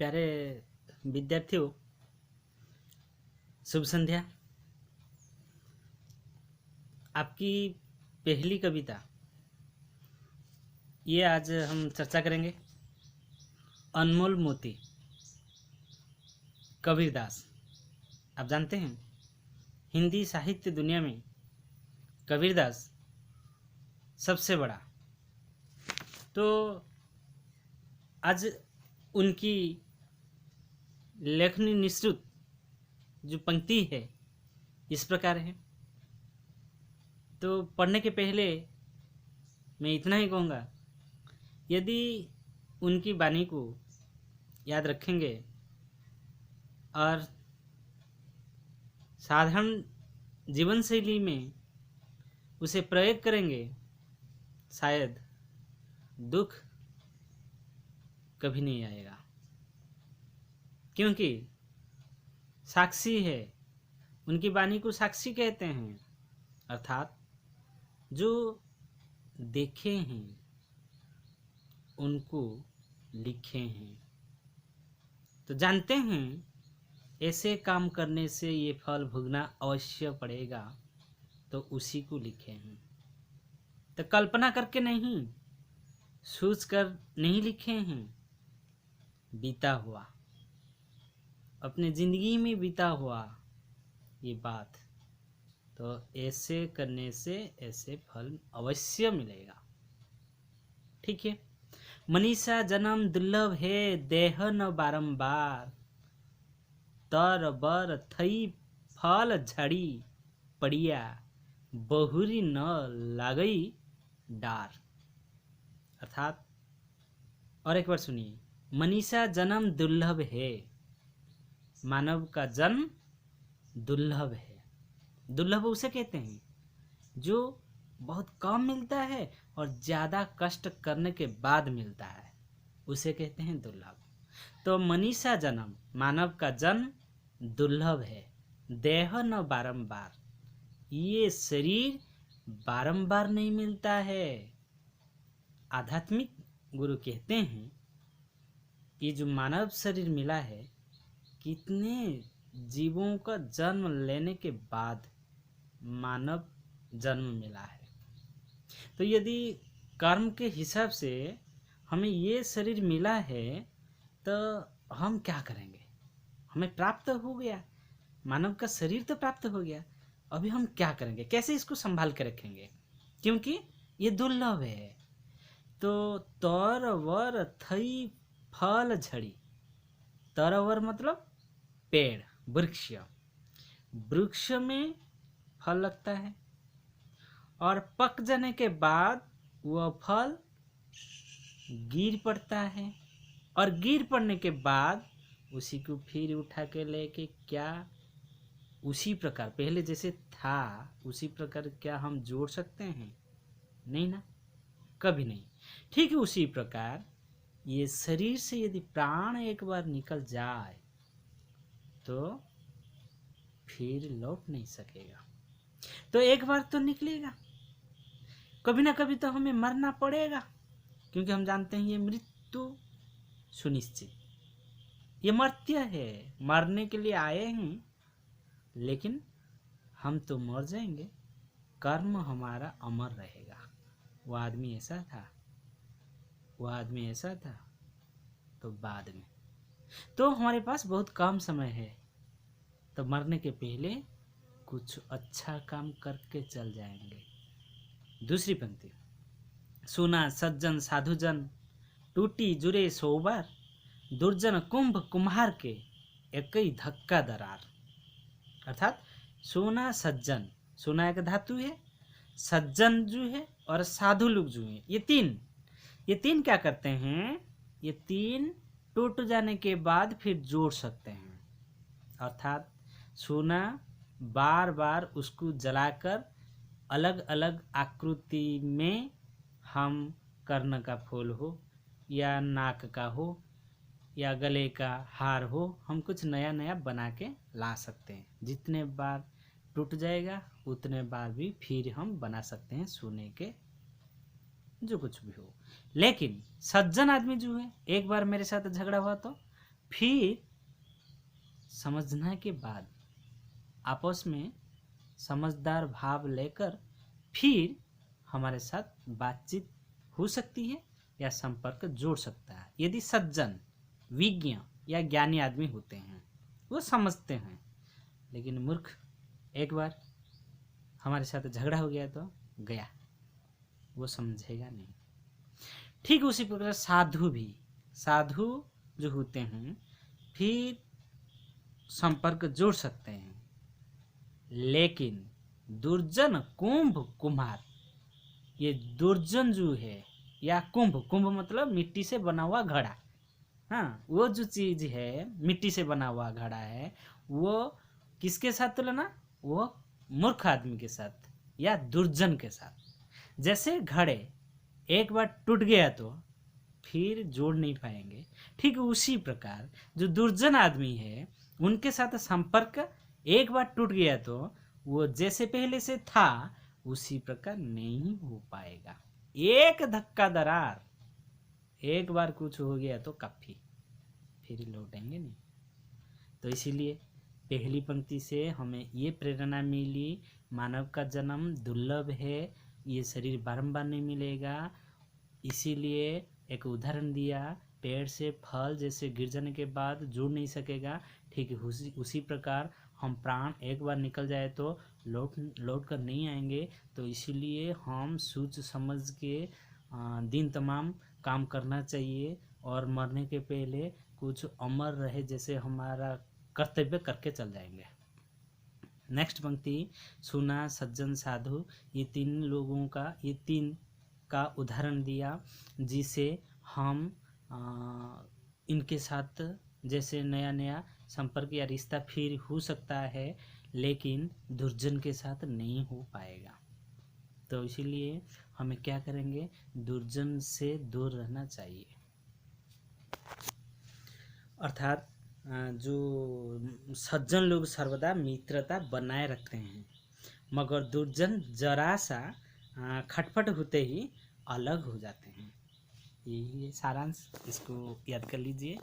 प्यारे विद्यार्थियों, शुभ संध्या। आपकी पहली कविता ये आज हम चर्चा करेंगे। अनमोल मोती, कबीरदास। आप जानते हैं हिंदी साहित्य दुनिया में कबीरदास सबसे बड़ा। तो आज उनकी लेखनी निश्रुत जो पंक्ति है इस प्रकार है। तो पढ़ने के पहले मैं इतना ही कहूँगा, यदि उनकी वाणी को याद रखेंगे और साधारण जीवन शैली में उसे प्रयोग करेंगे, शायद दुख कभी नहीं आएगा। क्योंकि साक्षी है, उनकी वाणी को साक्षी कहते हैं, अर्थात जो देखे हैं उनको लिखे हैं। तो जानते हैं ऐसे काम करने से ये फल भोगना अवश्य पड़ेगा, तो उसी को लिखे हैं। तो कल्पना करके नहीं, सोच कर नहीं लिखे हैं, बीता हुआ, अपने जिंदगी में बीता हुआ ये बात। तो ऐसे करने से ऐसे फल अवश्य मिलेगा। ठीक है। मनीषा जन्म दुर्लभ है, देह न बारंबार, तर बर थई फल झड़ी पड़िया, बहुरी न लागई डार। अर्थात और एक बार सुनिए, मनीषा जन्म दुर्लभ है, मानव का जन्म दुर्लभ है। दुर्लभ उसे कहते हैं जो बहुत कम मिलता है और ज़्यादा कष्ट करने के बाद मिलता है, उसे कहते हैं दुर्लभ। तो मनीषा जन्म, मानव का जन्म दुर्लभ है, देह न बारंबार, ये शरीर बारंबार नहीं मिलता है। आध्यात्मिक गुरु कहते हैं ये जो मानव शरीर मिला है, कितने जीवों का जन्म लेने के बाद मानव जन्म मिला है। तो यदि कर्म के हिसाब से हमें ये शरीर मिला है, तो हम क्या करेंगे? हमें प्राप्त हो गया, मानव का शरीर तो प्राप्त हो गया, अभी हम क्या करेंगे? कैसे इसको संभाल के रखेंगे? क्योंकि ये दुर्लभ है। तो तर वर थई फल झड़ी, तरवर मतलब पेड़, वृक्ष। वृक्ष में फल लगता है और पक जाने के बाद वह फल गिर पड़ता है, और गिर पड़ने के बाद उसी को फिर उठा के लेके क्या उसी प्रकार पहले जैसे था उसी प्रकार क्या हम जोड़ सकते हैं? नहीं ना, कभी नहीं। ठीक है, उसी प्रकार ये शरीर से यदि प्राण एक बार निकल जाए तो फिर लौट नहीं सकेगा। तो एक बार तो निकलेगा, कभी ना कभी तो हमें मरना पड़ेगा, क्योंकि हम जानते हैं ये मृत्यु सुनिश्चित, ये मर्त्य है, मरने के लिए आए हैं, लेकिन हम तो मर जाएंगे, कर्म हमारा अमर रहेगा। वो आदमी ऐसा था, वो आदमी ऐसा था। तो बाद में तो हमारे पास बहुत कम समय है, तो मरने के पहले कुछ अच्छा काम करके चल जाएंगे। दूसरी पंक्ति, सुना सज्जन साधुजन, टूटी जुरे सोबार, दुर्जन कुंभ कुम्हार के एक ही धक्का दरार। अर्थात सोना सज्जन, सोना एक धातु है, सज्जन जो है और साधु लोग जो है, ये तीन क्या करते हैं? ये तीन टूट जाने के बाद फिर जोड़ सकते हैं। अर्थात सोना बार बार उसको जलाकर अलग अलग आकृति में हम कर्ण का फूल हो या नाक का हो या गले का हार हो, हम कुछ नया नया बना के ला सकते हैं। जितने बार टूट जाएगा उतने बार भी फिर हम बना सकते हैं सोने के जो कुछ भी हो। लेकिन सज्जन आदमी जो है, एक बार मेरे साथ झगड़ा हुआ तो फिर समझने के बाद आपस में समझदार भाव लेकर फिर हमारे साथ बातचीत हो सकती है या संपर्क जोड़ सकता है। यदि सज्जन, विज्ञ या ज्ञानी आदमी होते हैं, वो समझते हैं। लेकिन मूर्ख एक बार हमारे साथ झगड़ा हो गया तो गया, वो समझेगा नहीं। ठीक उसी प्रकार साधु भी, साधु जो होते हैं फिर संपर्क जोड़ सकते हैं। लेकिन दुर्जन कुंभ कुम्हार, ये दुर्जन जो है या कुंभ, कुंभ मतलब मिट्टी से बना हुआ घड़ा, हाँ, वो जो चीज है मिट्टी से बना हुआ घड़ा है, वो किसके साथ तुलना? वो मूर्ख आदमी के साथ या दुर्जन के साथ। जैसे घड़े एक बार टूट गया तो फिर जोड़ नहीं पाएंगे, ठीक उसी प्रकार जो दुर्जन आदमी है उनके साथ संपर्क एक बार टूट गया तो वो जैसे पहले से था उसी प्रकार नहीं हो पाएगा। एक धक्का दरार, एक बार कुछ हो गया तो काफी, फिर लौटेंगे नहीं। तो इसीलिए पहली पंक्ति से हमें ये प्रेरणा मिली, मानव का जन्म दुर्लभ है, ये शरीर बारंबार नहीं मिलेगा। इसीलिए एक उदाहरण दिया, पेड़ से फल जैसे गिर जाने के बाद जुड़ नहीं सकेगा, ठीक उसी प्रकार हम प्राण एक बार निकल जाए तो लौट कर नहीं आएंगे। तो इसीलिए हम सोच समझ के दिन तमाम काम करना चाहिए और मरने के पहले कुछ अमर रहे जैसे हमारा कर्तव्य करके चल जाएंगे। नेक्स्ट पंक्ति, सुना, सज्जन, साधु, ये तीन लोगों का, ये तीन का उदाहरण दिया जिसे हम इनके साथ जैसे नया नया संपर्क या रिश्ता फिर हो सकता है, लेकिन दुर्जन के साथ नहीं हो पाएगा। तो इसीलिए हमें क्या करेंगे? दुर्जन से दूर रहना चाहिए। अर्थात जो सज्जन लोग सर्वदा मित्रता बनाए रखते हैं, मगर दुर्जन जरा सा खटपट होते ही अलग हो जाते हैं। यही सारांश, इसको याद कर लीजिए।